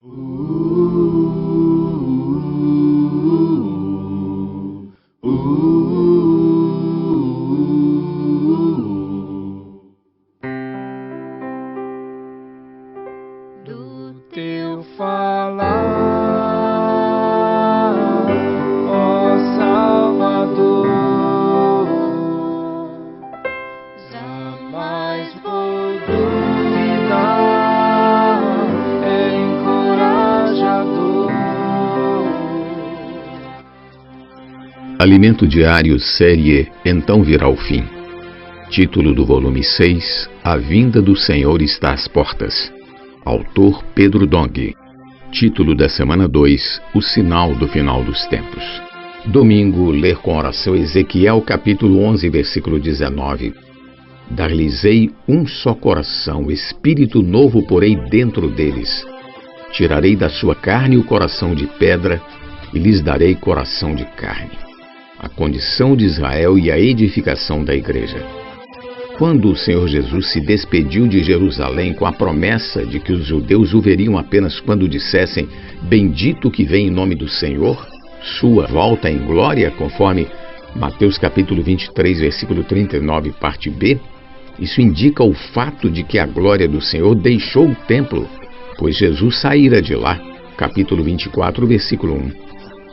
Do teu falar, ó Salvador, jamais vou duvidar, é encorajador. Alimento Diário, série Então Virá o Fim. Título do volume 6, A Vinda do Senhor está às portas. Autor Pedro Dong. Título da semana 2, O Sinal do Final dos Tempos. Domingo, ler com oração Ezequiel capítulo 11, versículo 19. Dar-lhes-ei um só coração, espírito novo porei dentro deles. Tirarei da sua carne o coração de pedra e lhes darei coração de carne. A condição de Israel e a edificação da igreja. Quando o Senhor Jesus se despediu de Jerusalém com a promessa de que os judeus o veriam apenas quando dissessem "Bendito que vem em nome do Senhor", sua volta em glória, conforme Mateus capítulo 23, versículo 39, parte B, isso indica o fato de que a glória do Senhor deixou o templo, pois Jesus saíra de lá, capítulo 24, versículo 1.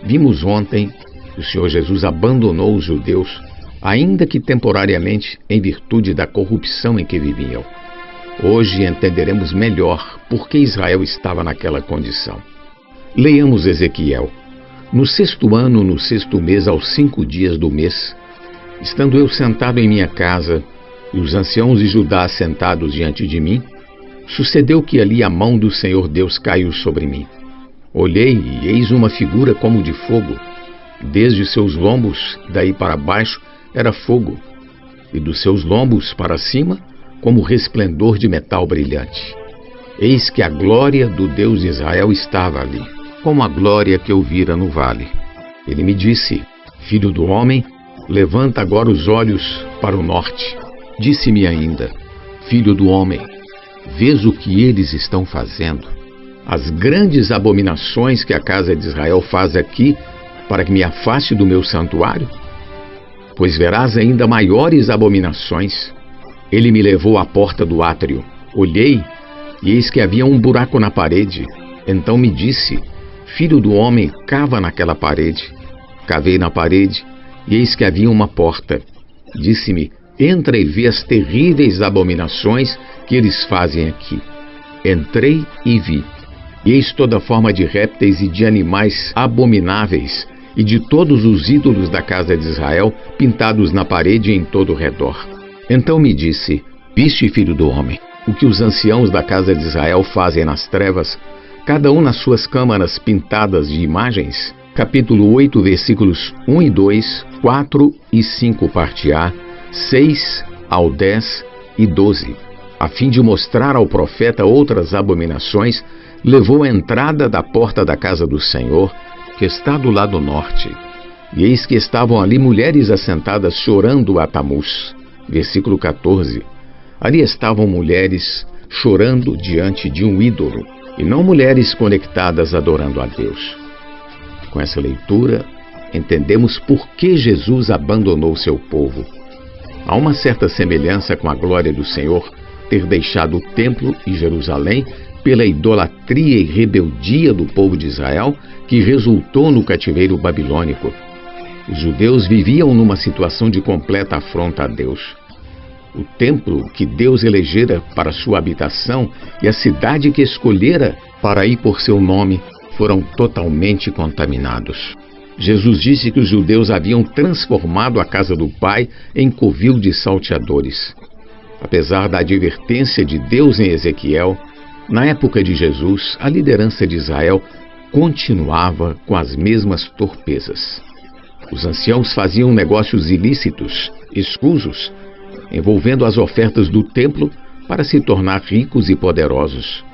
Vimos ontem que o Senhor Jesus abandonou os judeus, ainda que temporariamente, em virtude da corrupção em que viviam. Hoje entenderemos melhor por que Israel estava naquela condição. Leiamos Ezequiel. No 6º ano, no 6º mês, aos 5 dias do mês, estando eu sentado em minha casa, e os anciãos de Judá sentados diante de mim, sucedeu que ali a mão do Senhor Deus caiu sobre mim. Olhei, e eis uma figura como de fogo. Desde seus lombos, daí para baixo, era fogo, e dos seus lombos para cima, como resplendor de metal brilhante. Eis que a glória do Deus de Israel estava ali, como a glória que eu vira no vale. Ele me disse: Filho do homem, levanta agora os olhos para o norte. Disse-me ainda: Filho do homem, vês o que eles estão fazendo? As grandes abominações que a casa de Israel faz aqui, para que me afaste do meu santuário? Pois verás ainda maiores abominações. Ele me levou à porta do átrio. Olhei, e eis que havia um buraco na parede. Então me disse: Filho do homem, cava naquela parede. Cavei na parede, e eis que havia uma porta. Disse-me: Entra e vê as terríveis abominações que eles fazem aqui. Entrei e vi. E eis toda forma de répteis e de animais abomináveis, e de todos os ídolos da casa de Israel, pintados na parede em todo o redor. Então me disse: Viste, filho do homem, o que os anciãos da casa de Israel fazem nas trevas, cada um nas suas câmaras pintadas de imagens? Capítulo 8, versículos 1 e 2, 4 e 5, parte A, 6 ao 10 e 12. A fim de mostrar ao profeta outras abominações, levou a entrada da porta da casa do Senhor, que está do lado norte. E eis que estavam ali mulheres assentadas chorando a Tamuz. Versículo 14. Ali estavam mulheres chorando diante de um ídolo, e não mulheres conectadas adorando a Deus. Com essa leitura, entendemos por que Jesus abandonou seu povo. Há uma certa semelhança com a glória do Senhor ter deixado o templo e Jerusalém pela idolatria e rebeldia do povo de Israel, que resultou no cativeiro babilônico. Os judeus viviam numa situação de completa afronta a Deus. O templo que Deus elegera para sua habitação e a cidade que escolhera para ir por seu nome foram totalmente contaminados. Jesus disse que os judeus haviam transformado a casa do Pai em covil de salteadores. Apesar da advertência de Deus em Ezequiel, na época de Jesus, a liderança de Israel continuava com as mesmas torpezas. Os anciãos faziam negócios ilícitos, escusos, envolvendo as ofertas do templo para se tornar ricos e poderosos.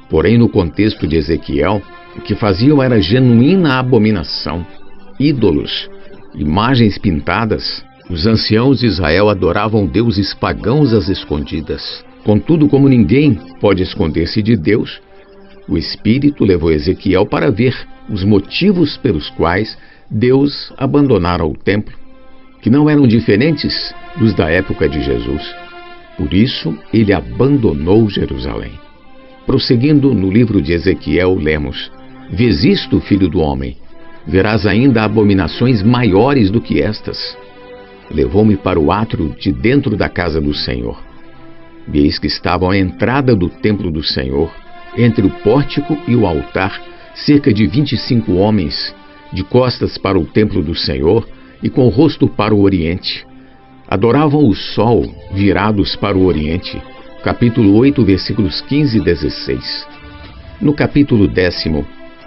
Porém, no contexto de Ezequiel, o que faziam era genuína abominação, ídolos, imagens pintadas. Os anciãos de Israel adoravam deuses pagãos às escondidas. Contudo, como ninguém pode esconder-se de Deus, O Espírito levou Ezequiel para ver os motivos pelos quais Deus abandonara o templo, que não eram diferentes dos da época de Jesus. Por isso, ele abandonou Jerusalém. Prosseguindo no livro de Ezequiel, lemos: Vês isto, filho do homem? Verás ainda abominações maiores do que estas. Levou-me para o átrio de dentro da casa do Senhor. E eis que estavam à entrada do templo do Senhor, entre o pórtico e o altar, cerca de 25 homens, de costas para o templo do Senhor e com o rosto para o oriente. Adoravam o sol, virados para o oriente. Capítulo 8, versículos 15 e 16. No capítulo 10,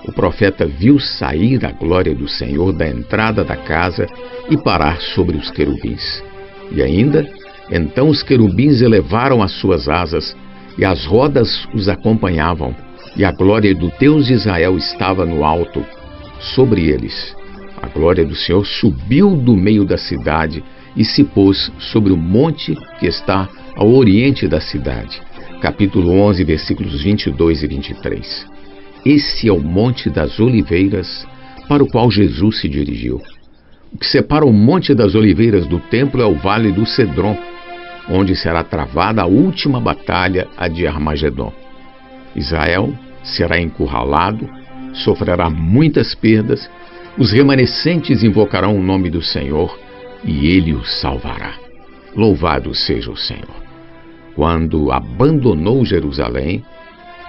o profeta viu sair a glória do Senhor da entrada da casa e parar sobre os querubins. E ainda, então os querubins elevaram as suas asas, e as rodas os acompanhavam, e a glória do Deus de Israel estava no alto, sobre eles. A glória do Senhor subiu do meio da cidade e se pôs sobre o monte que está ao oriente da cidade. Capítulo 11, versículos 22 e 23. Esse é o Monte das Oliveiras, para o qual Jesus se dirigiu. O que separa o Monte das Oliveiras do templo é o Vale do Cedron, onde será travada a última batalha, a de Armagedon. Israel será encurralado, sofrerá muitas perdas, os remanescentes invocarão o nome do Senhor e ele os salvará. Louvado seja o Senhor. Quando abandonou Jerusalém,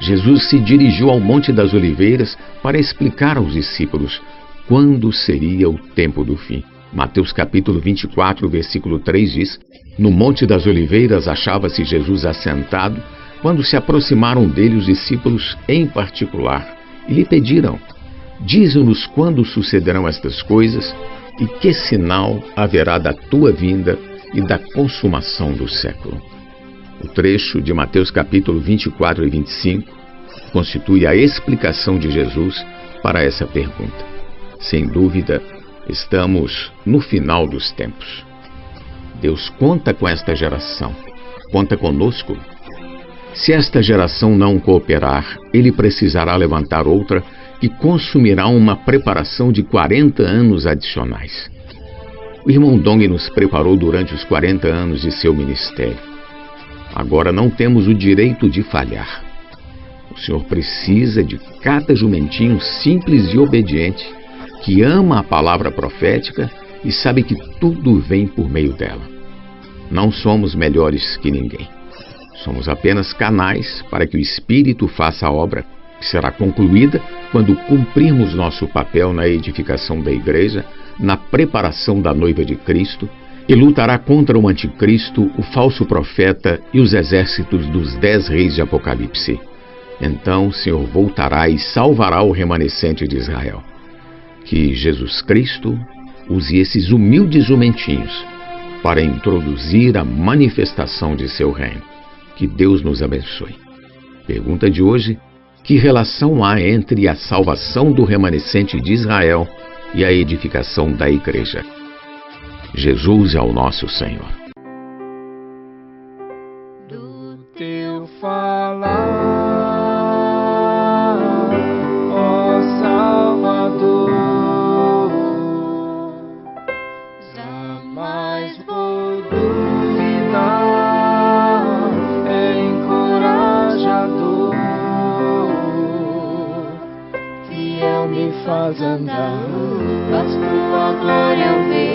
Jesus se dirigiu ao Monte das Oliveiras para explicar aos discípulos quando seria o tempo do fim. Mateus capítulo 24, versículo 3 diz: No Monte das Oliveiras achava-se Jesus assentado, quando se aproximaram dele os discípulos em particular, e lhe pediram: Dize-nos quando sucederão estas coisas, e que sinal haverá da tua vinda e da consumação do século. O trecho de Mateus capítulo 24 e 25 constitui a explicação de Jesus para essa pergunta. Sem dúvida, estamos no final dos tempos. Deus conta com esta geração, conta conosco. Se esta geração não cooperar, ele precisará levantar outra que consumirá uma preparação de 40 anos adicionais. O irmão Dong nos preparou durante os 40 anos de seu ministério. Agora não temos o direito de falhar. O Senhor precisa de cada jumentinho simples e obediente, que ama a palavra profética e sabe que tudo vem por meio dela. Não somos melhores que ninguém. Somos apenas canais para que o Espírito faça a obra, que será concluída quando cumprirmos nosso papel na edificação da igreja, na preparação da noiva de Cristo, e lutará contra o anticristo, o falso profeta e os exércitos dos 10 reis de Apocalipse. Então o Senhor voltará e salvará o remanescente de Israel. Que Jesus Cristo use esses humildes jumentinhos para introduzir a manifestação de seu reino. Que Deus nos abençoe. Pergunta de hoje: que relação há entre a salvação do remanescente de Israel e a edificação da igreja? Jesus é o nosso Senhor. Do teu falar, ó Salvador, jamais vou duvidar, encorajador, fiel me faz andar, faz tua glória eu ver.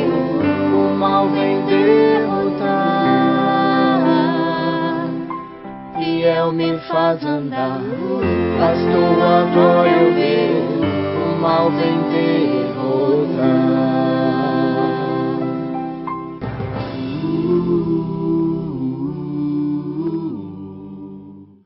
O mal vem derrotar, fiel me faz andar, faz tua glória eu ver, o mal vem derrotar.